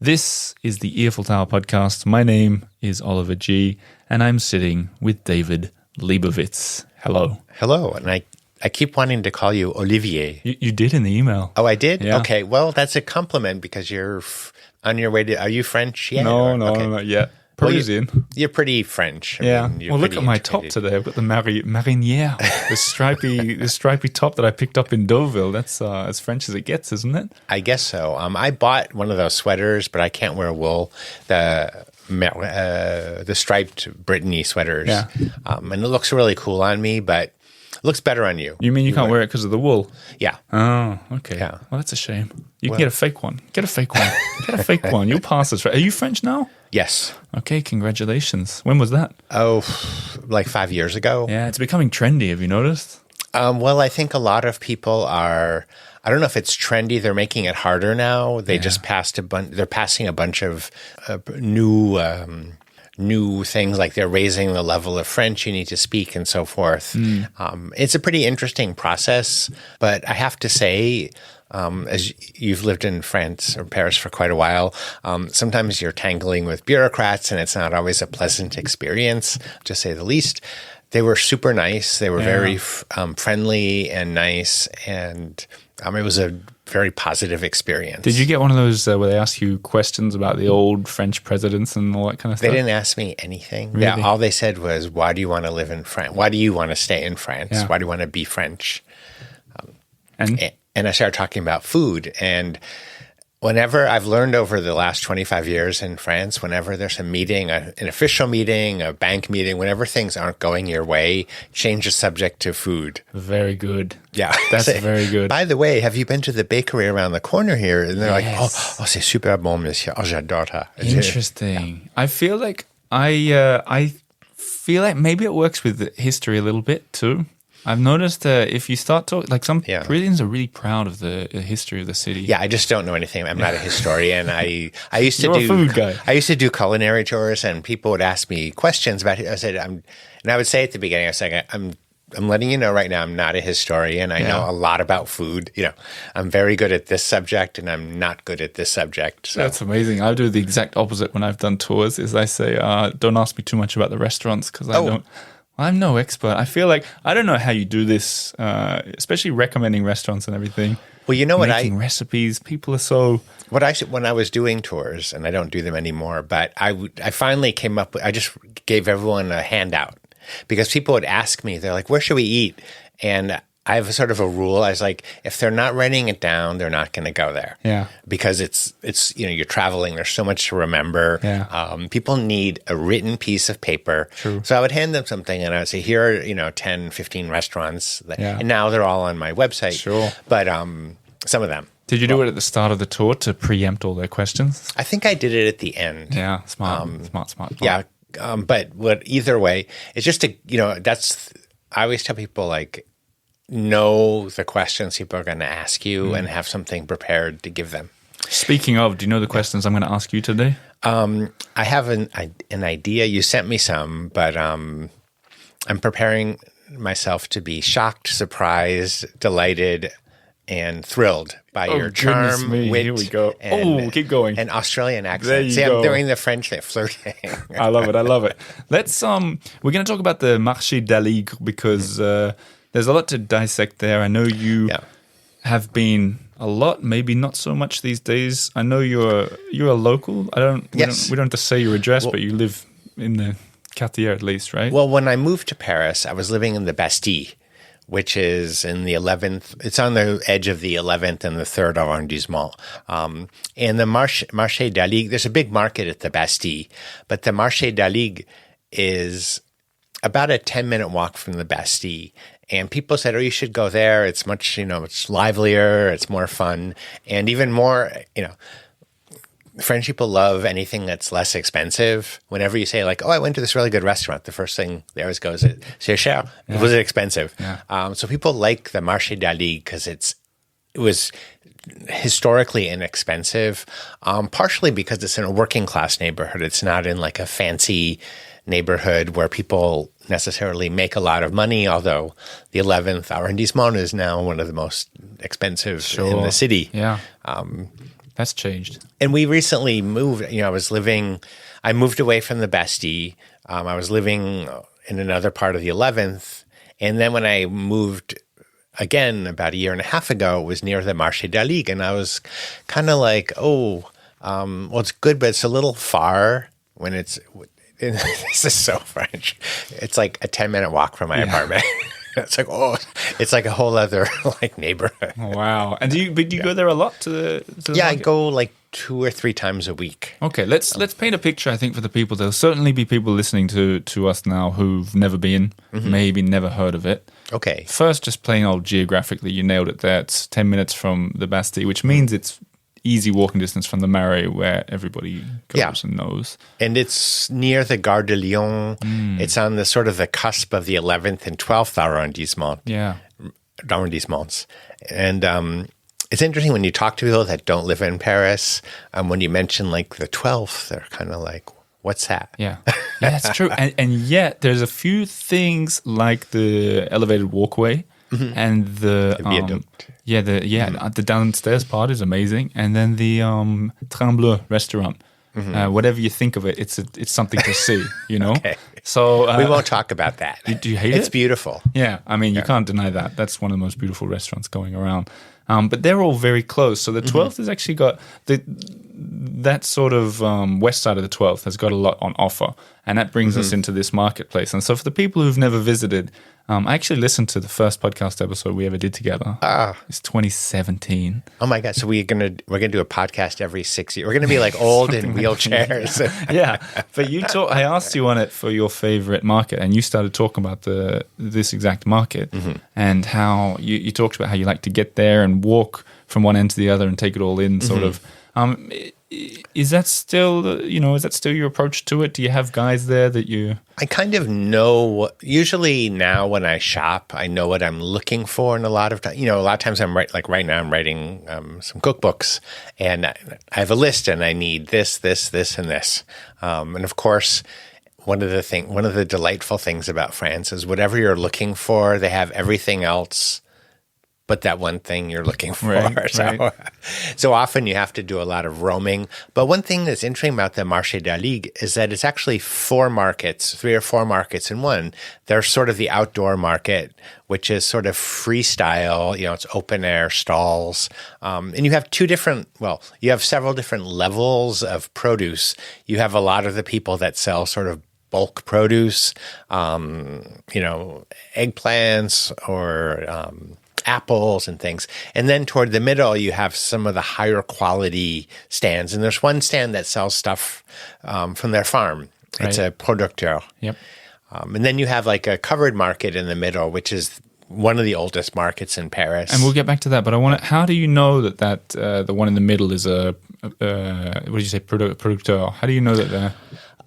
This is the Earful Tower podcast. My name is Oliver G, and I'm sitting with David Lebovitz. Hello. Hello, and I keep wanting to call you Olivier. You did in the email. Oh, I did? Yeah. Okay, well, that's a compliment because you're on your way to... Are you French yet? No, okay. not yet. Parisian. You're pretty French. Yeah. You're Look at my top today. I've got the marinière, the stripy top that I picked up in Deauville. That's as French as it gets, isn't it? I guess so. I bought one of those sweaters, but I can't wear wool. The striped Brittany sweaters. Yeah. And it looks really cool on me, but it looks better on you. You mean you can't wear it because of the wool? Yeah. Oh, okay. Yeah. Well, that's a shame. You can get a fake one. Get a fake one. You'll pass this. Are you French now? Yes. Okay, congratulations. When was that? Oh, like 5 years ago. Yeah, it's becoming trendy. Have you noticed? Well, I think a lot of people are. I don't know if it's trendy. They're making it harder now. They just passed they're passing a bunch of new things, like they're raising the level of French you need to speak and so forth. It's a pretty interesting process, but I have to say, as you've lived in France or Paris for quite a while, sometimes you're tangling with bureaucrats and it's not always a pleasant experience, to say the least. They were super nice. They were very friendly and nice, and it was a very positive experience. Did you get one of those where they ask you questions about the old French presidents and all that kind of stuff? They didn't ask me anything. Really? Yeah, all they said was, why do you want to live in France? Why do you want to stay in France? Yeah. Why do you want to be French? And I started talking about food. And whenever I've learned over the last 25 years in France, whenever there's a meeting, an official meeting, a bank meeting, whenever things aren't going your way, change the subject to food. very good. Yeah. That's very good. By the way, have you been to the bakery around the corner here? And they're like, oh, c'est super bon, monsieur. Oh, j'adore ça. Interesting. I feel like maybe it works with history a little bit too. I've noticed if you start talking, like some Parisians are really proud of the history of the city. Yeah, I just don't know anything. I'm not a historian. I used to You're a food guy. I used to do culinary tours, and people would ask me questions about it. I would say at the beginning, I was like, I'm letting you know right now, I'm not a historian. I know a lot about food. I'm very good at this subject, and I'm not good at this subject. So. That's amazing. I do the exact opposite when I've done tours. Is I say, don't ask me too much about the restaurants because I'm no expert. I feel like I don't know how you do this, especially recommending restaurants and everything. Well, you know what? Making recipes. People are so. When I was doing tours, and I don't do them anymore, but I finally came up with. I just gave everyone a handout because people would ask me. They're like, "Where should we eat?" And I have a sort of a rule. I was like, if they're not writing it down, they're not going to go there. Yeah. Because it's you're traveling. There's so much to remember. Yeah. People need a written piece of paper. True. So I would hand them something, and I would say, here are 10, 15 restaurants. And now they're all on my website. Sure. But some of them. Did you do it at the start of the tour to preempt all their questions? I think I did it at the end. Yeah. Smart. Yeah. But either way, it's just I always tell people, like, know the questions people are going to ask you and have something prepared to give them. Speaking of, do you know the questions I'm going to ask you today? I have an idea. You sent me some, but I'm preparing myself to be shocked, surprised, delighted, and thrilled by your charm, wit. Here we go. Keep going. And Australian accent. There you See, go. I'm doing the French thing, flirting. I love it. Let's we're going to talk about the Marché d'Aligre because there's a lot to dissect there. I know you have been a lot, maybe not so much these days. I know you're a local. We don't have to say your address, but you live in the quartier at least, right? Well, when I moved to Paris, I was living in the Bastille, which is in the 11th. It's on the edge of the 11th and the 3rd arrondissement. And the Marché d'Aligre, there's a big market at the Bastille, but the Marché d'Aligre is about a 10-minute walk from the Bastille. And people said, you should go there. It's much, it's livelier, it's more fun. And even more, French people love anything that's less expensive. Whenever you say, like, I went to this really good restaurant, the first thing they always go is, c'est cher. Was it expensive? Yeah. So people like the Marché d'Aligre because it was historically inexpensive, partially because it's in a working class neighborhood. It's not in like a fancy neighborhood where people necessarily make a lot of money, although the 11th arrondissement is now one of the most expensive in the city. Yeah. That's changed. And we recently moved. I moved away from the Bastille. I was living in another part of the 11th. And then when I moved again about a year and a half ago, it was near the Marché d'Aligre. And I was kind of like, well, it's good, but it's a little far when it's, this is so French. It's like a 10-minute walk from my apartment. It's like, it's like a whole other neighborhood. Oh, wow. And do you go there a lot to the Yeah, market? I go like 2 or 3 times a week. Okay, let's paint a picture, I think, for the people. There'll certainly be people listening to us now who've never been, maybe never heard of it. Okay. First, just plain old geographically, you nailed it there. It's 10 minutes from the Bastille, which means it's easy walking distance from the Marais, where everybody goes and knows. And it's near the Gare de Lyon. It's on the sort of the cusp of the 11th and 12th arrondissement. Yeah. Arrondissements. And it's interesting when you talk to people that don't live in Paris, when you mention like the 12th, they're kind of like, what's that? Yeah, that's true. And yet there's a few things like the elevated walkway and the viaduct. The downstairs part is amazing. And then the Train Bleu restaurant. Whatever you think of it, it's something to see, Okay. So we won't talk about that. Do you hate it? It's beautiful. Yeah, I mean, you can't deny that. That's one of the most beautiful restaurants going around. But they're all very close. So the 12th has actually got that sort of west side of the 12th has got a lot on offer. And that brings us into this marketplace. And so for the people who've never visited, I actually listened to the first podcast episode we ever did together. It's 2017. Oh my God! So we're gonna do a podcast every 6 years. We're gonna be like old in wheelchairs. Yeah, but I asked you on it for your favorite market, and you started talking about this exact market and how you talked about how you like to get there and walk from one end to the other and take it all in, sort of. Is that still your approach to it? Do you have guys there that you? I kind of know. Usually now when I shop, I know what I'm looking for, and a lot of times I'm right now I'm writing some cookbooks, and I have a list, and I need this, and this, and of course. One of the delightful things about France is whatever you're looking for, they have everything else but that one thing you're looking for. Right. So often you have to do a lot of roaming. But one thing that's interesting about the Marché d'Aligre is that it's actually 3 or 4 markets in one. There's sort of the outdoor market, which is sort of freestyle, it's open air stalls. And you have you have several different levels of produce. You have a lot of the people that sell sort of bulk produce, eggplants or apples and things. And then toward the middle, you have some of the higher quality stands. And there's one stand that sells stuff from their farm. Right. It's a producteur. Yep. And then you have like a covered market in the middle, which is one of the oldest markets in Paris. And we'll get back to that. But how do you know that the one in the middle is a what did you say, producteur? How do you know that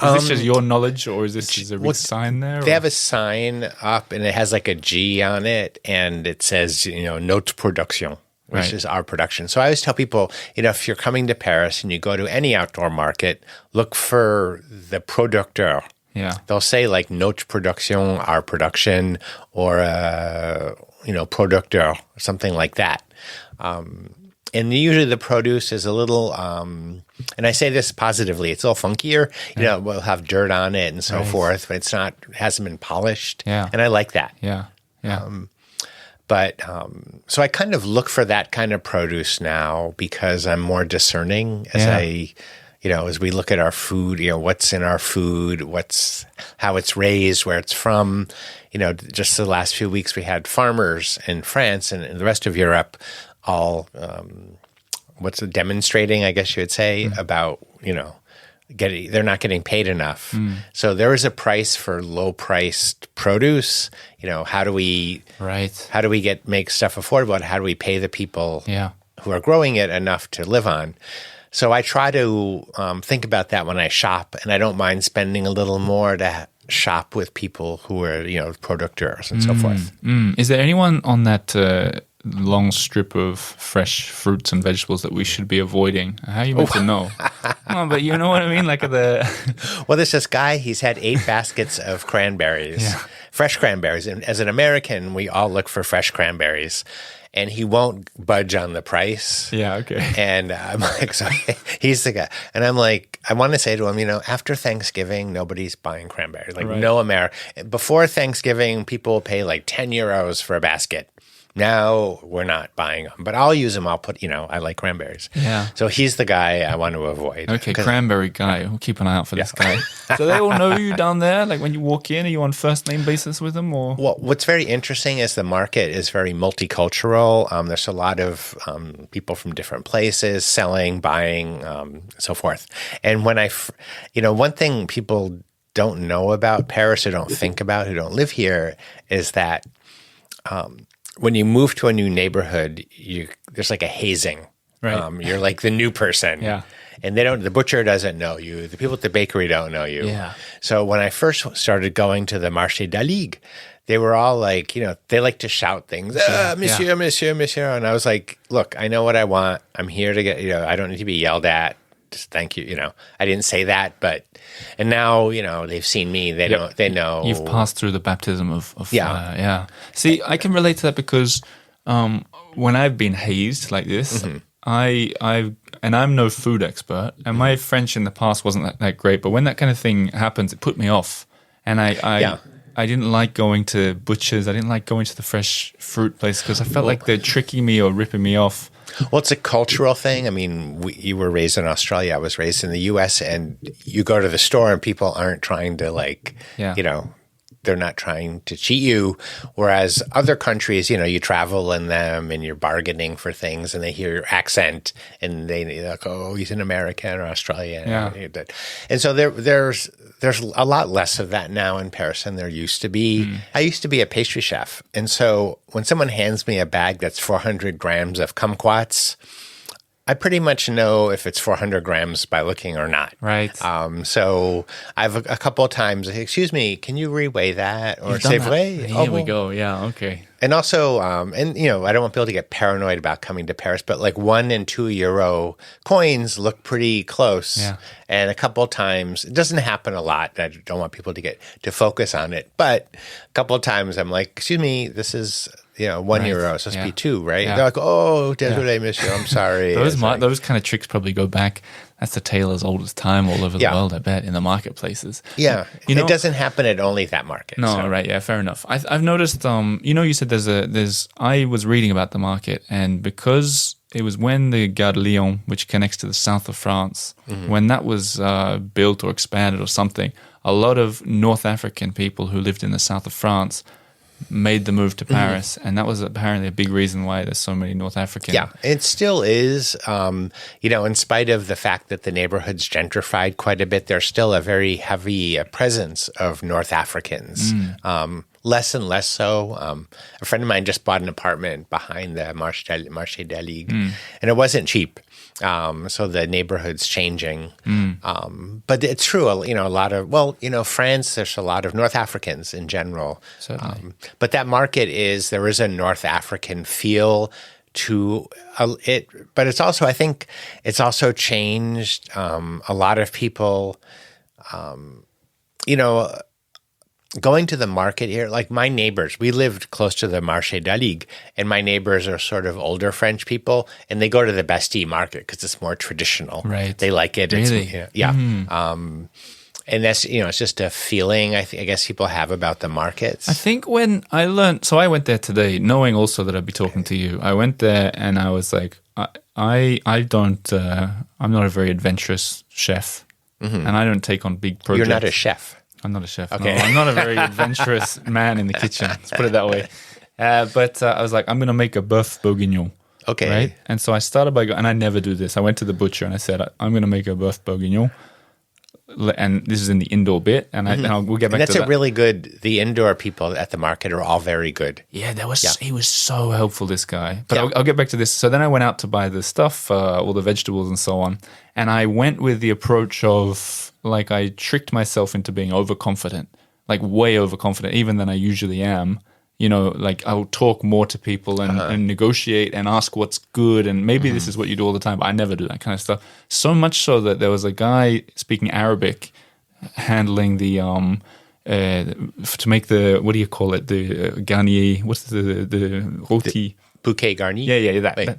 is this just your knowledge, or is a big sign there? They have a sign up, and it has like a G on it, and it says, Notre Production, which is our production. So I always tell people, if you're coming to Paris and you go to any outdoor market, look for the producteur. Yeah. They'll say like Notre Production, our production, or, producteur, or something like that. And usually the produce is a little, and I say this positively, it's a little funkier. We'll have dirt on it and so forth, but it hasn't been polished. Yeah. And I like that. Yeah. Yeah. So I kind of look for that kind of produce now because I'm more discerning as as we look at our food, what's in our food, how it's raised, where it's from. Just the last few weeks we had farmers in France and in the rest of Europe all demonstrating, I guess you would say, about, they're not getting paid enough. So there is a price for low-priced produce. How do we make stuff affordable? How do we pay the people who are growing it enough to live on? So I try to think about that when I shop, and I don't mind spending a little more to shop with people who are, producteurs and so forth. Is there anyone on that long strip of fresh fruits and vegetables that we should be avoiding? How are you meant to know? But you know what I mean? Like Well, there's this guy, he's had 8 baskets of cranberries, fresh cranberries. And as an American, we all look for fresh cranberries. and he won't budge on the price. Yeah, okay. And I'm like, so he's the guy. And I'm like, I want to say to him, after Thanksgiving, nobody's buying cranberries. Like before Thanksgiving, people pay like 10 euros for a basket. Now we're not buying them, but I'll use them. I'll put, I like cranberries. Yeah. So he's the guy I want to avoid. Okay, cranberry guy. We'll keep an eye out for this guy. So they all know you down there? Like when you walk in, are you on first name basis with them? Or? Well, what's very interesting is the market is very multicultural. There's a lot of people from different places selling, buying, so forth. And when one thing people don't know about Paris or don't think about who don't live here is that when you move to a new neighborhood, there's like a hazing. Right. You're like the new person. Yeah. And the butcher doesn't know you. The people at the bakery don't know you. Yeah. So when I first started going to the Marché d'Aligre, they were all like, they like to shout things, monsieur, monsieur, monsieur. And I was like, look, I know what I want. I'm here to get, I don't need to be yelled at. Just thank you. I didn't say that, and now, they've seen me. They know. You've passed through the baptism of yeah. See, I can relate to that because when I've been hazed like this, I'm no food expert, and my French in the past wasn't that great, but when that kind of thing happens, it put me off. And I didn't like going to butchers. I didn't like going to the fresh fruit place because I felt like they're tricking me or ripping me off. Well, it's a cultural thing. I mean, you were raised in Australia. I was raised in the U.S., and you go to the store and people aren't trying to they're not trying to cheat you. Whereas other countries, you travel in them and you're bargaining for things and they hear your accent and they're like, oh, he's an American or Australian. Yeah. And so there's a lot less of that now in Paris than there used to be. I used to be a pastry chef. And so when someone hands me a bag that's 400 grams of kumquats, I pretty much know if it's 400 grams by looking or not. Right. So I've a couple of times, excuse me, can you reweigh that? Or say, vrai? Here we go. Yeah, okay. And also, I don't want people to get paranoid about coming to Paris, but like 1 and 2 euro coins look pretty close. Yeah. And a couple of times, it doesn't happen a lot. I don't want people to focus on it. But a couple of times I'm like, excuse me, this is... 1 euro, so it's supposed to be 2, right? Yeah. They're like, oh, désolé, monsieur, I'm sorry. Those kind of tricks probably go back. That's the tale as old as time all over the world, I bet, in the marketplaces. Yeah. It doesn't happen at only that market. No, so. Right. Yeah, fair enough. I've noticed, you said I was reading about the market, and because it was when the Gare de Lyon, which connects to the south of France, when that was built or expanded or something, a lot of North African people who lived in the south of France made the move to Paris, and that was apparently a big reason why there's so many North African. Yeah, it still is. In spite of the fact that the neighborhood's gentrified quite a bit, there's still a very heavy presence of North Africans. Less and less so. A friend of mine just bought an apartment behind the Marché d'Aligre, and it wasn't cheap. So the neighborhood's changing. But it's true, a lot of, France, there's a lot of North Africans in general. But that market there is a North African feel to it. But it's also, I think, it's also changed. A lot of people, going to the market here, like my neighbors, we lived close to the Marché d'Aligre, and my neighbors are sort of older French people, and they go to the Bastille market because it's more traditional. Right. They like it. Really? And that's, it's just a feeling I guess people have about the markets. I think when I learned, so I went there today, knowing also that I'd be talking to you. I went there and I was like, I'm not a very adventurous chef, and I don't take on big projects. You're not a chef. I'm not a chef. Okay. No, I'm not a very adventurous man in the kitchen. Let's put it that way. But I was like, I'm going to make a bœuf bourguignon. Okay. Right? And so I started by and I never do this. I went to the butcher and I said, I'm going to make a bœuf bourguignon. And this is in the indoor bit. And we'll get back to that. That's a really good, the indoor people at the market are all very good. Yeah, he was so helpful, this guy. But I'll get back to this. So then I went out to buy the stuff, all the vegetables and so on. And I went with the approach of, like, I tricked myself into being overconfident, like way overconfident, even than I usually am. Like I'll talk more to people and negotiate and ask what's good. And maybe this is what you do all the time, but I never do that kind of stuff. So much so that there was a guy speaking Arabic handling the, to make the, what do you call it? The garnier, what's the roti? bouquet garni.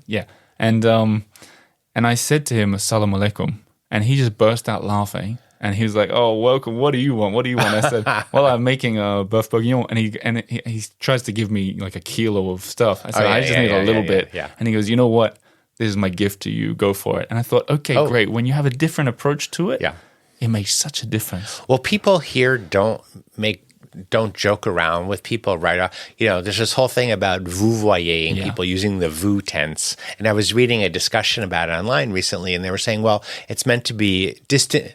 Yeah. And I said to him, Assalamu alaikum, and he just burst out laughing. And he was like, "Oh, welcome. What do you want? What do you want?" I said, "Well, I'm making a bœuf bourguignon." And he tries to give me like a kilo of stuff. I said, "I just need a little bit." Yeah. And he goes, "You know what? This is my gift to you. Go for it." And I thought, okay, great. When you have a different approach to it, it makes such a difference. Well, people here don't joke around with people right off. There's this whole thing about vous voyez and people using the vous tense. And I was reading a discussion about it online recently, and they were saying, well, it's meant to be distant.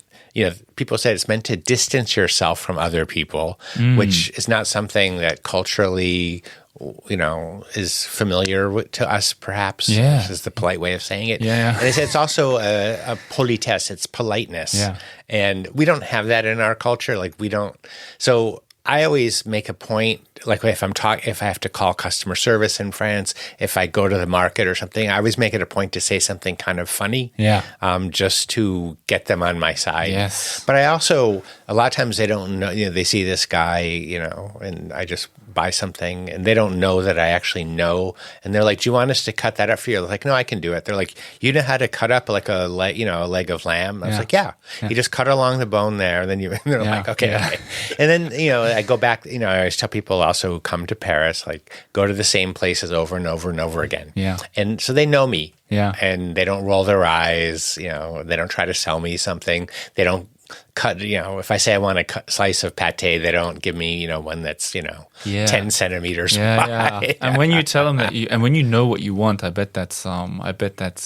People said it's meant to distance yourself from other people, which is not something that culturally, is familiar to us, perhaps. Yeah. This is the polite way of saying it. Yeah. And they said it's also a politesse, it's politeness. Yeah. And we don't have that in our culture. Like, we don't. So I always make a point, like if I have to call customer service in France, if I go to the market or something, I always make it a point to say something kind of funny, just to get them on my side. Yes. But I also, a lot of times they don't know, they see this guy, and I just buy something and they don't know that I actually know. And they're like, "Do you want us to cut that up for you?" I'm like, "No, I can do it." They're like, "You know how to cut up like a leg of lamb?" I was like, yeah. You just cut along the bone there. And then they're like, okay. And then, I go back, I always tell people also who come to Paris, like, go to the same places over and over and over again. Yeah. And so they know me. Yeah. And they don't roll their eyes, they don't try to sell me something. They don't cut, if I say I want a slice of pate, they don't give me, one that's, 10 centimeters wide. Yeah. And when you tell them that and when you know what you want, I bet that's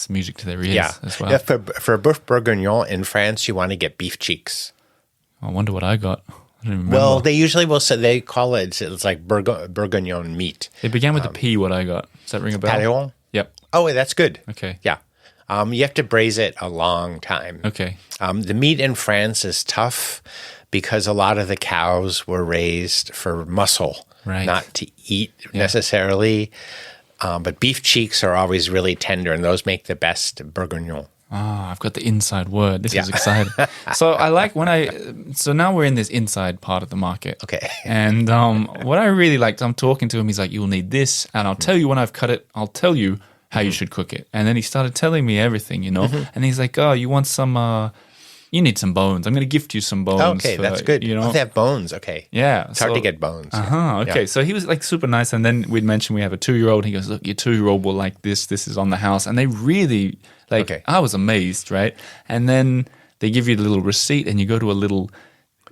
music to their ears as well. Yeah, for bœuf bourguignon in France, you want to get beef cheeks. I wonder what I got. I don't remember. Well, they usually will say, they call it's like bourguignon meat. It began with the P, what I got. Does that ring a bell? Paleon? Yep. Oh, wait, that's good. Okay. Yeah. You have to braise it a long time. Okay. The meat in France is tough because a lot of the cows were raised for muscle, not to eat necessarily. But beef cheeks are always really tender, and those make the best bourguignon. I've got the inside word. This is exciting. So I like so now we're in this inside part of the market. Okay. And what I really liked, I'm talking to him, he's like, "You'll need this, and I'll tell you when I've cut it, I'll tell you how you should cook it." And then he started telling me everything, and he's like, "Oh, you want some, you need some bones. I'm going to gift you some bones." Okay, that's good. Oh, they have bones. Okay. Yeah. It's hard to get bones. Okay. Yeah. So he was like super nice. And then we'd mentioned we have a 2-year-old. He goes, "Look, your 2-year-old will like this. This is on the house." And they really, I was amazed, right? And then they give you the little receipt and you go to a little,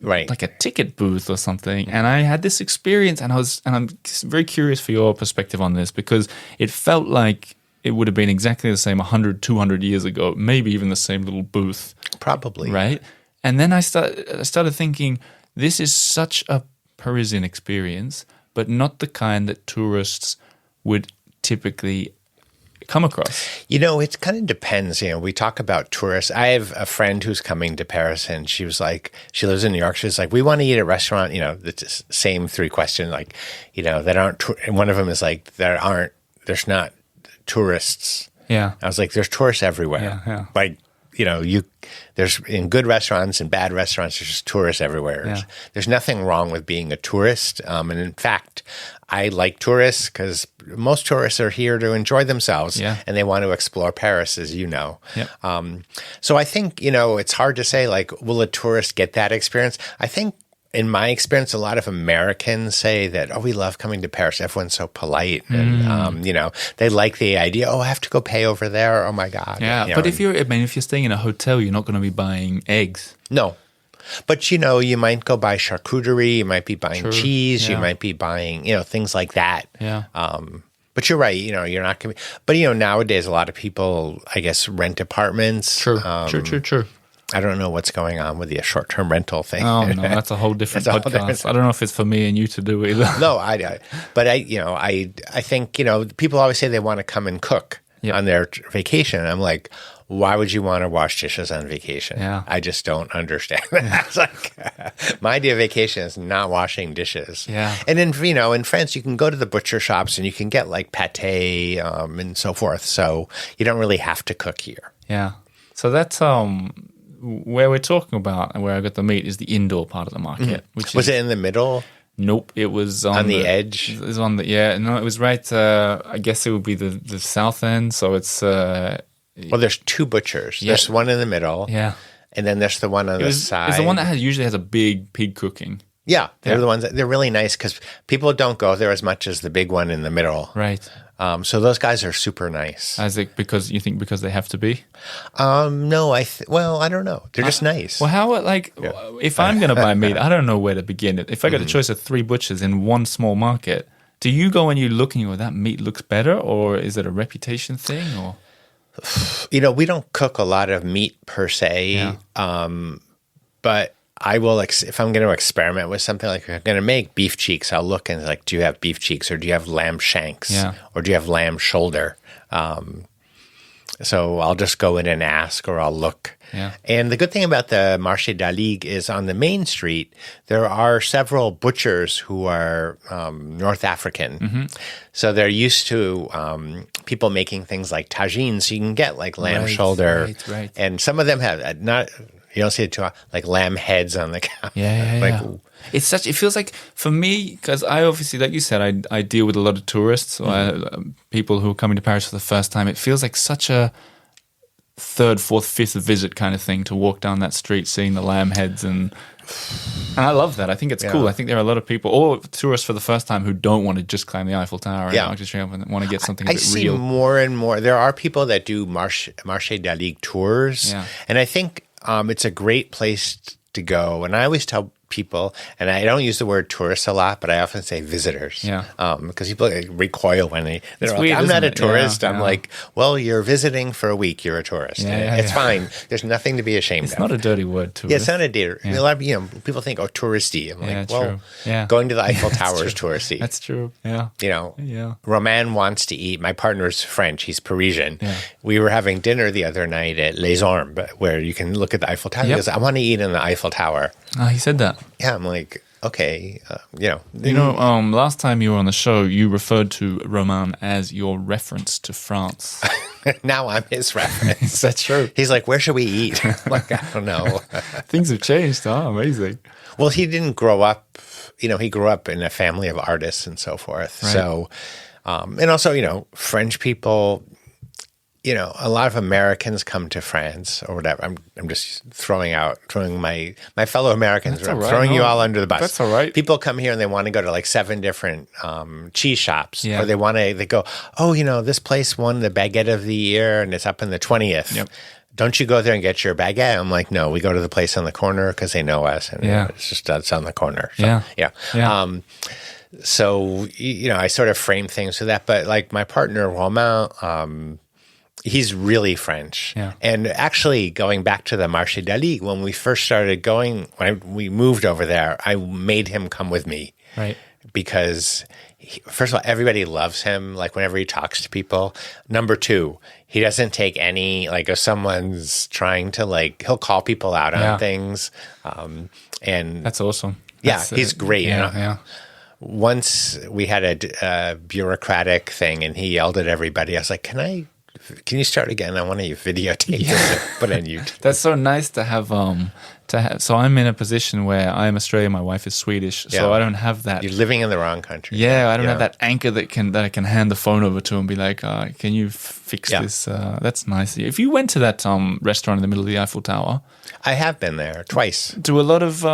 like a ticket booth or something. And I had this experience and I'm very curious for your perspective on this because it felt like it would have been exactly the same 100, 200 years ago, maybe even the same little booth. Probably. Right? And then I started thinking, this is such a Parisian experience, but not the kind that tourists would typically come across. It kind of depends. We talk about tourists. I have a friend who's coming to Paris, and she was like, she lives in New York. She's like, "We want to eat at a restaurant." The same 3 questions, like, that aren't. And one of them is like, there's not tourists. Yeah. I was like, there's tourists everywhere. Yeah. Like, there's in good restaurants and bad restaurants, there's just tourists everywhere. Yeah. There's nothing wrong with being a tourist. And in fact, I like tourists because most tourists are here to enjoy themselves and they want to explore Paris, as you know. Yeah. So I think, it's hard to say, like, will a tourist get that experience? I think in my experience, a lot of Americans say that, "Oh, we love coming to Paris. Everyone's so polite." And, they like the idea, "Oh, I have to go pay over there. Oh my God." Yeah. But if you're staying in a hotel, you're not going to be buying eggs. No. But, you might go buy charcuterie. You might be buying cheese. Yeah. You might be buying, things like that. Yeah. But you're right. You're not going to be. But, nowadays, a lot of people, I guess, rent apartments. True. I don't know what's going on with the short-term rental thing. Oh no, that's a whole different podcast. I don't know if it's for me and you to do either. No, but I think people always say they want to come and cook on their vacation. I'm like, why would you want to wash dishes on vacation? Yeah. I just don't understand that. It's like, my idea of vacation is not washing dishes. Yeah. And in France, you can go to the butcher shops and you can get like pate and so forth. So you don't really have to cook here. Yeah. So that's where we're talking about and where I got the meat is the indoor part of the market. Which was it in the middle? Nope, it was on the edge. It was on the it was right. I guess it would be the south end. So it's well, there's two butchers. Yeah. There's one in the middle. Yeah, and then there's the one on the side. It's the one that usually has a big pig cooking. Yeah, they're the ones. They're really nice because people don't go there as much as the big one in the middle. Right. So those guys are super nice. Because they have to be? No, I don't know. They're just nice. Well, if I'm going to buy meat, I don't know where to begin. If I got a choice of 3 butchers in one small market, do you go and you look and you go, that meat looks better, or is it a reputation thing? Or we don't cook a lot of meat per se, but I will, if I'm going to experiment with something, like if I'm going to make beef cheeks, I'll look and do you have beef cheeks, or do you have lamb shanks, or do you have lamb shoulder? So I'll just go in and ask, or I'll look. Yeah. And the good thing about the Marché d'Aligre is on the main street, there are several butchers who are North African. Mm-hmm. So they're used to people making things like tagines. So you can get like lamb shoulder. Right. And some of them have not... You don't see it too like lamb heads on the counter. Yeah. It feels like, for me, because I obviously, like you said, I deal with a lot of tourists, or people who are coming to Paris for the first time. It feels like such a 3rd, 4th, 5th visit kind of thing to walk down that street seeing the lamb heads, and I love that. I think it's cool. I think there are a lot of people, or tourists for the first time, who don't want to just climb the Eiffel Tower and Arc de Triomphe, and want to get something a bit real. I see more and more. There are people that do Marché d'Aligre tours, and I think it's a great place to go. And I always tell people, and I don't use the word tourists a lot, but I often say visitors. Yeah. Because people recoil when they're like, weird, I'm not a tourist. Yeah, I'm like, well, you're visiting for a week. You're a tourist. It's fine. There's nothing to be ashamed of. It's not a dirty word, tourist. Yeah, it's not a dirty. A lot of, people think, touristy. I'm like, true. Going to the Eiffel Tower is touristy. That's true. Yeah. Romain wants to eat. My partner's French. He's Parisian. Yeah. We were having dinner the other night at Les Ormes, where you can look at the Eiffel Tower. He goes, I want to eat in the Eiffel Tower. He said that. Yeah, I'm like, okay, last time you were on the show, you referred to Romain as your reference to France. Now I'm his reference. That's true. He's like, where should we eat? I'm like, I don't know. Things have changed, Amazing. Well, he didn't grow up, he grew up in a family of artists and so forth. Right. So, and also, French people, a lot of Americans come to France or whatever. I'm just throwing my fellow Americans. I'm throwing you all under the bus. That's all right. People come here and they want to go to like 7 different cheese shops, or they go, this place won the baguette of the year and it's up in the 20th. Yep. Don't you go there and get your baguette? I'm like, no, we go to the place on the corner because they know us, and it's on the corner. So, so I sort of frame things to that, but like my partner Romain, he's really French. Yeah. And actually, going back to the Marché d'Aligre, when we first started going, when we moved over there, I made him come with me. Right. Because, first of all, everybody loves him, like whenever he talks to people. Number 2, he doesn't take any, like if someone's trying to, like, he'll call people out on things. And that's awesome. He's great. Once we had a bureaucratic thing and he yelled at everybody. I was like, can you start again? I want to videotape this and put it on YouTube. That's so nice to have. So I'm in a position where I'm Australian. My wife is Swedish, so I don't have that. You're living in the wrong country. Yeah, I don't have that anchor that I can hand the phone over to and be like, "Can you fix this?" That's nice. If you went to that restaurant in the middle of the Eiffel Tower, I have been there twice. Do a lot of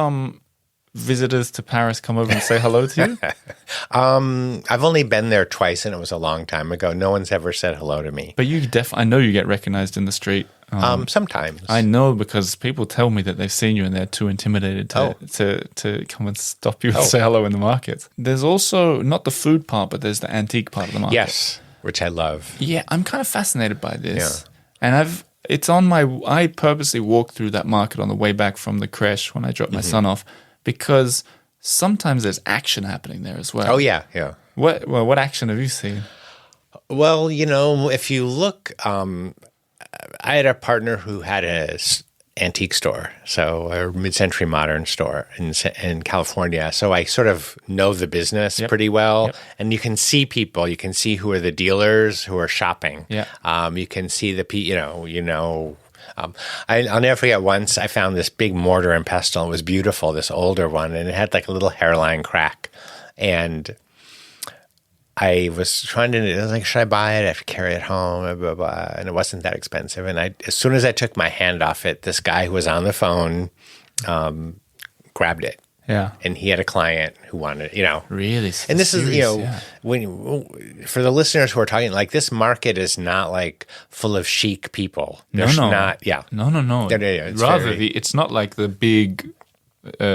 visitors to Paris come over and say hello to you? I've only been there twice, and it was a long time ago. No one's ever said hello to me. But I know you get recognized in the street. Sometimes. I know, because people tell me that they've seen you and they're too intimidated to come and stop you and say hello in the market. There's also not the food part, but there's the antique part of the market. Yes, which I love. Yeah, I'm kind of fascinated by this. Yeah. And I purposely walked through that market on the way back from the creche when I dropped my son off, because sometimes there's action happening there as well. Oh, yeah. What action have you seen? Well, if you look, I had a partner who had a antique store, so a mid-century modern store in California. So I sort of know the business pretty well, and you can see people. You can see who are the dealers who are shopping. Yeah. You can see I'll never forget once I found this big mortar and pestle. It was beautiful, this older one, and it had like a little hairline crack. And I was trying to, I was like, should I buy it? I have to carry it home, blah, blah, blah. And it wasn't that expensive. And as soon as I took my hand off it, this guy who was on the phone grabbed it. Yeah. And he had a client who wanted, Really? And this serious, is, for the listeners who are talking, like, this market is not like full of chic people. There's not, No. It's Rather, it's not like the big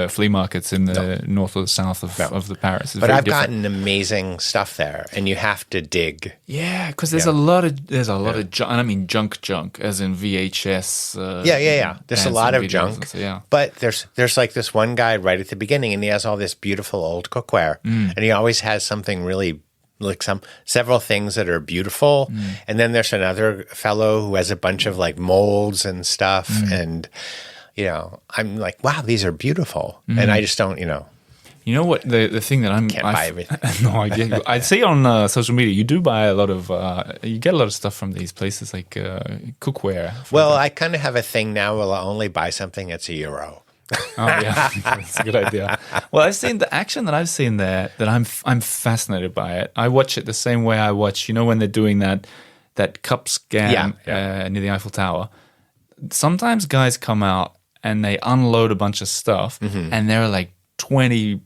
flea markets in the north or the south of the Paris. But I've gotten amazing stuff there, and you have to dig. Yeah, because there's a lot of junk, and I mean junk, as in VHS. There's a lot of junk. So, but there's like this one guy right at the beginning, and he has all this beautiful old cookware, and he always has something really. Like several things that are beautiful, and then there's another fellow who has a bunch of like molds and stuff, and I'm like, wow, these are beautiful, and I just don't, You know what? The thing that can't buy everything. No, I get you. I see on social media you do buy a lot of you get a lot of stuff from these places like cookware. Well, I kind of have a thing now where I'll only buy something that's €1. Oh yeah, that's a good idea. Well, I've seen the action that I've seen there that I'm fascinated by it. I watch it the same way I watch, when they're doing that cup scam near the Eiffel Tower. Sometimes guys come out and they unload a bunch of stuff, and there are like 20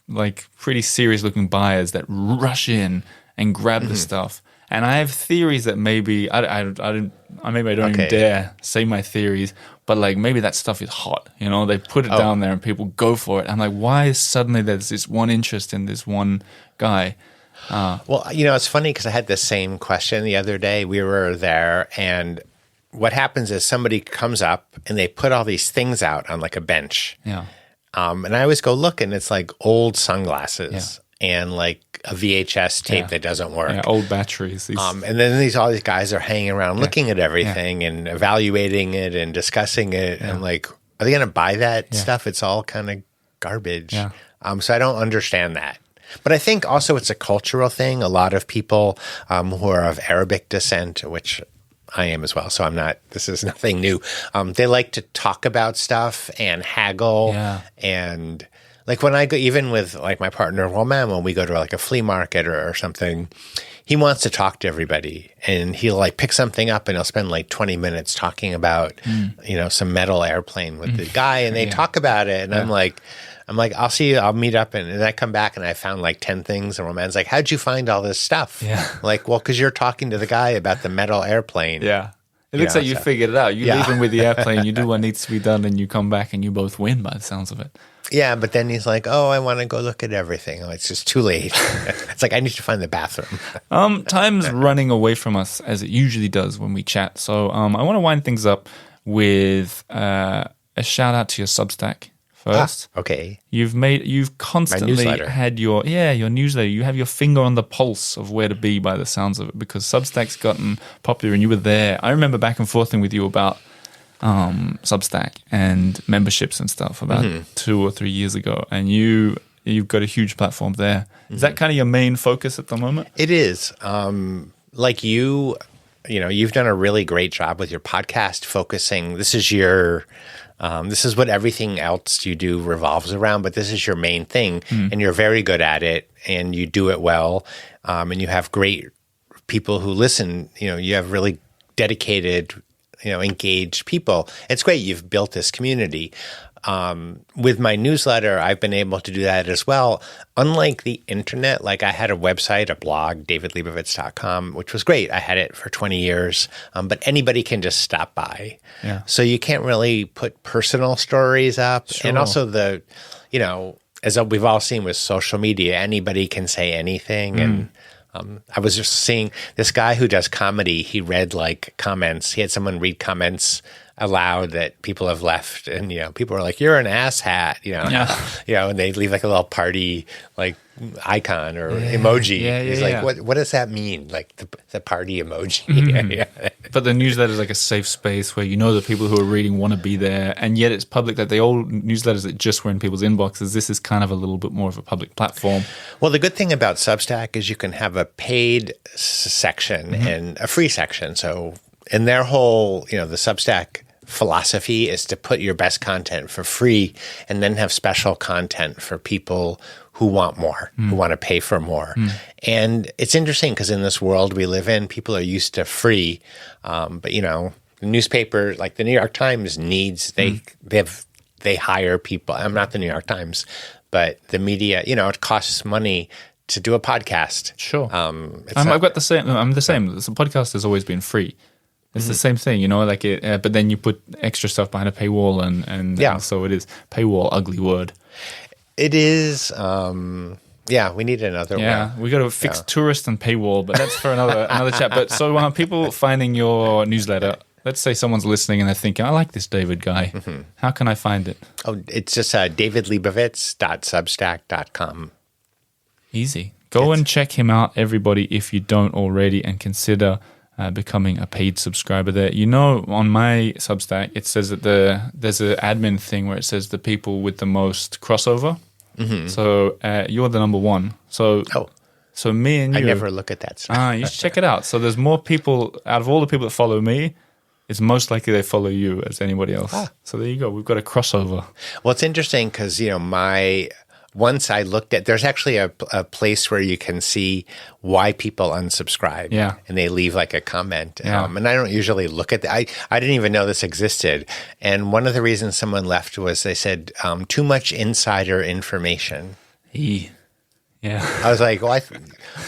like pretty serious looking buyers that rush in and grab the stuff. And I have theories that maybe I don't even dare say my theories, but like maybe that stuff is hot. They put it down there and people go for it. I'm like, why is suddenly there's this one interest in this one guy? Well, it's funny because I had the same question the other day. We were there, and what happens is somebody comes up and they put all these things out on like a bench. Yeah. And I always go look, and it's like old sunglasses and like a VHS tape that doesn't work. Yeah, old batteries. And then all these guys are hanging around looking at everything and evaluating it and discussing it. And I'm like, are they going to buy that stuff? It's all kind of garbage. Yeah. So I don't understand that. But I think also it's a cultural thing. A lot of people who are of Arabic descent, which I am as well, so this is nothing new. They like to talk about stuff and haggle and like when I go, even with like my partner Romain, when we go to like a flea market or something, he wants to talk to everybody, and he'll like pick something up and he'll spend like 20 minutes talking about, some metal airplane with the guy, and they talk about it. And I'm like, I'll see you, I'll meet up. And I come back and I found like 10 things. And Roman's like, how'd you find all this stuff? Yeah. Like, well, because you're talking to the guy about the metal airplane. Yeah. It looks like you figured it out. You leave him with the airplane, you do what needs to be done, and you come back and you both win by the sounds of it. Yeah, but then he's like, I want to go look at everything. Oh, it's just too late. It's like, I need to find the bathroom. Time's running away from us, as it usually does when we chat. So I want to wind things up with a shout out to your Substack first. Okay. You've constantly had your newsletter. You have your finger on the pulse of where to be by the sounds of it, because Substack's gotten popular and you were there. I remember back and forthing with you about Substack and memberships and stuff about 2 or 3 years ago, and you've got a huge platform there. Is that kind of your main focus at the moment? It is. Like you've done a really great job with your podcast focusing. This is what everything else you do revolves around, but this is your main thing, and you're very good at it, and you do it well, and you have great people who listen. You have really dedicated, engaged people. It's great. You've built this community. With my newsletter, I've been able to do that as well. Unlike the internet, like I had a website, a blog, davidlebovitz.com, which was great. I had it for 20 years, but anybody can just stop by. Yeah. So you can't really put personal stories up. Sure. And also as we've all seen with social media, anybody can say anything. And I was just seeing this guy who does comedy. He read like comments. He had someone read comments aloud that people have left, and people are like, "You're an asshat," and they leave like a little party like icon or emoji. He's like, "What does that mean?" Like the party emoji. But the newsletter is like a safe space where the people who are reading want to be there, and yet it's public. Like the old newsletters that just were in people's inboxes, this is kind of a little bit more of a public platform. Well, the good thing about Substack is you can have a paid section and a free section. So and their whole, the Substack philosophy is to put your best content for free and then have special content for people who want more, who want to pay for more. And it's interesting because in this world we live in, people are used to free. But, the newspaper, like the New York Times needs, they hire people. I'm not the New York Times, but the media, it costs money to do a podcast. Sure. I've got the same. I'm the same. The podcast has always been free. It's the same thing, like it. But then you put extra stuff behind a paywall, and so it is paywall. Ugly word. It is. We need another one. Yeah, we got to fix tourist and paywall, but that's for another chat. But so people finding your newsletter. Let's say someone's listening and they're thinking, I like this David guy. How can I find it? Oh, it's just davidlebovitz.substack.com. Easy. Go and check him out, everybody, if you don't already, and consider becoming a paid subscriber there. On my Substack, it says that there's an admin thing where it says the people with the most crossover. So you're the number one. So me and you. I never look at that stuff. You should check it out. So there's more people, out of all the people that follow me, it's most likely they follow you as anybody else. So there you go. We've got a crossover. Well, it's interesting because, once I looked at, there's actually a place where you can see why people unsubscribe. Yeah. And they leave like a comment. Yeah. And I don't usually look at that. I didn't even know this existed. And one of the reasons someone left was they said, too much insider information. Yeah. I was like, well,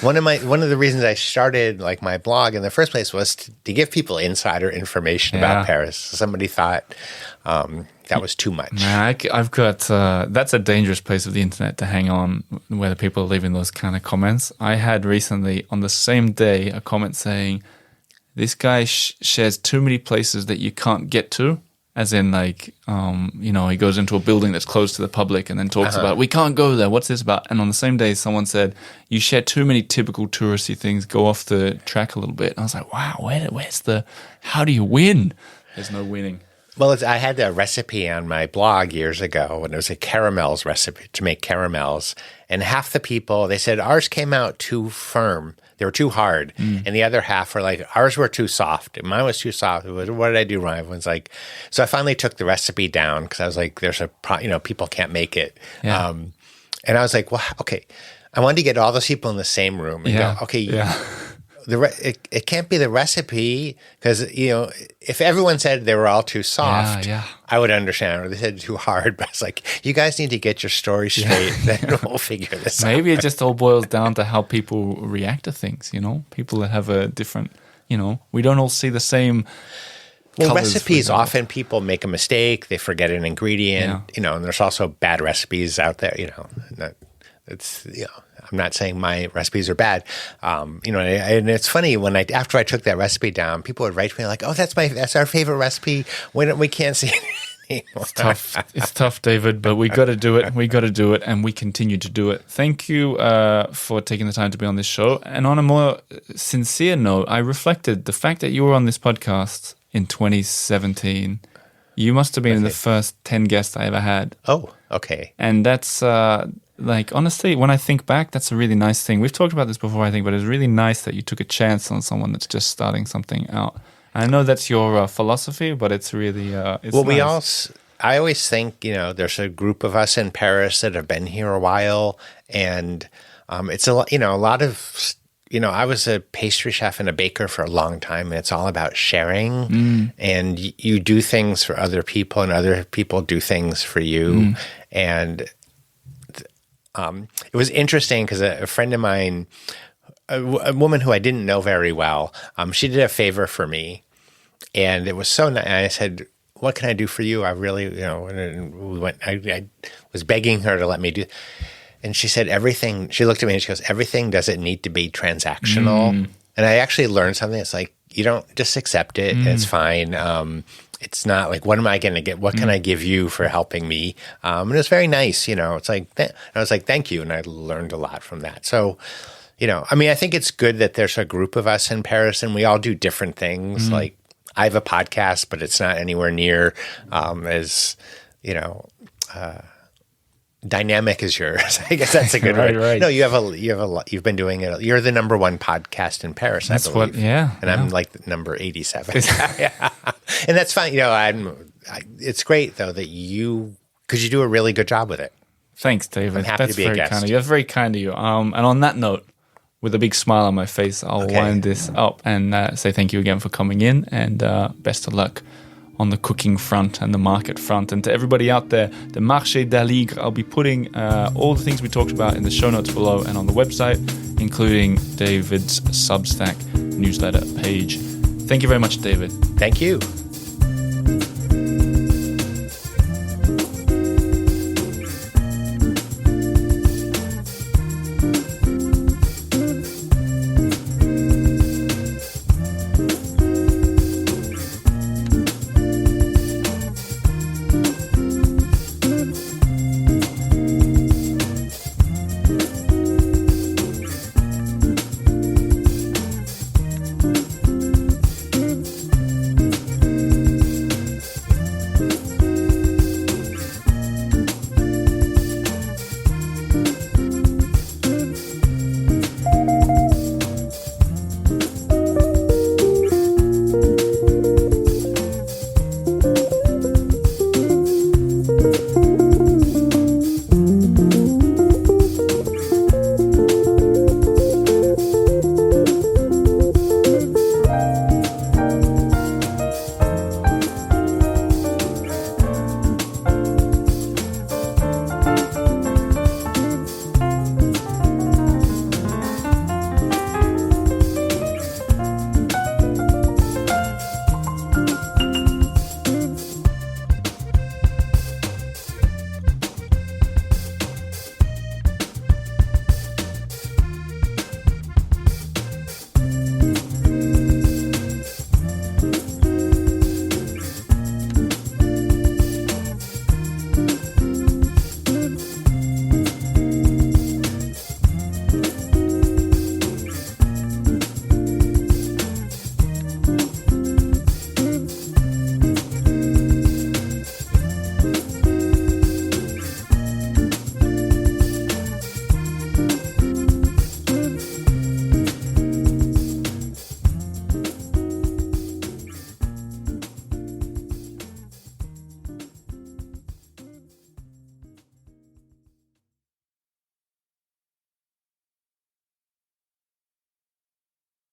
one of the reasons I started like my blog in the first place was to give people insider information about Paris. Somebody thought that was too much. Man, I've got that's a dangerous place of the internet to hang on, where people are leaving those kind of comments. I had recently on the same day a comment saying, "This guy shares too many places that you can't get to." As in, like, he goes into a building that's closed to the public and then talks about, we can't go there. What's this about? And on the same day, someone said, you share too many typical touristy things. Go off the track a little bit. And I was like, wow, how do you win? There's no winning. Well, I had a recipe on my blog years ago, and it was a caramels recipe to make caramels. And half the people, they said, ours came out too firm. They were too hard. And the other half were like, ours were too soft. And mine was too soft. What did I do wrong? Everyone's like, so I finally took the recipe down because I was like, people can't make it. Yeah. And I was like, well, okay. I wanted to get all those people in the same room and go, okay, it can't be the recipe because, if everyone said they were all too soft, I would understand. Or they said too hard. But I was like, you guys need to get your story straight. Then we'll figure this out. Maybe it just all boils down to how people react to things, People that have a different, we don't all see the same. Well, recipes, often people make a mistake. They forget an ingredient, and there's also bad recipes out there, I'm not saying my recipes are bad, and it's funny when after I took that recipe down, people would write to me like, "Oh, that's our favorite recipe. We can't see it anymore." It's tough, David, but we got to do it. We got to do it, and we continue to do it. Thank you for taking the time to be on this show. And on a more sincere note, I reflected the fact that you were on this podcast in 2017. You must have been in the first 10 guests I ever had. Oh, okay. And that's. Honestly, when I think back, that's a really nice thing. We've talked about this before, I think, but it's really nice that you took a chance on someone that's just starting something out. And I know that's your philosophy, but it's really it's nice. I always think, there's a group of us in Paris that have been here a while, and it's a lot of, I was a pastry chef and a baker for a long time, and it's all about sharing, and you do things for other people, and other people do things for you, and it was interesting because a friend of mine, a woman who I didn't know very well, she did a favor for me, and it was so nice. I said, "What can I do for you?" I really, I was begging her to let me do. And she said, "Everything." She looked at me and she goes, "Everything doesn't need to be transactional." And I actually learned something. It's like, you don't just accept it. It's fine. It's not like, what am I going to get? What can I give you for helping me? And it was very nice, It's like, I was like, thank you. And I learned a lot from that. So, I think it's good that there's a group of us in Paris and we all do different things. Like, I have a podcast, but it's not anywhere near as, dynamic is yours. I guess that's a good Right, word. right. No, you have a lot. You've been doing it. You're the number one podcast in Paris, I believe. And I'm like number 87. Yeah. And that's fine. It's great though that because you do a really good job with it. Thanks, David. I'm happy That's to be a very guest. kind of you. That's very kind of you. And on that note, with a big smile on my face, I'll wind this up and say thank you again for coming in, and best of luck on the cooking front and the market front. And to everybody out there, the Marché d'Aligre, I'll be putting all the things we talked about in the show notes below and on the website, including David's Substack newsletter page. Thank you very much, David. Thank you.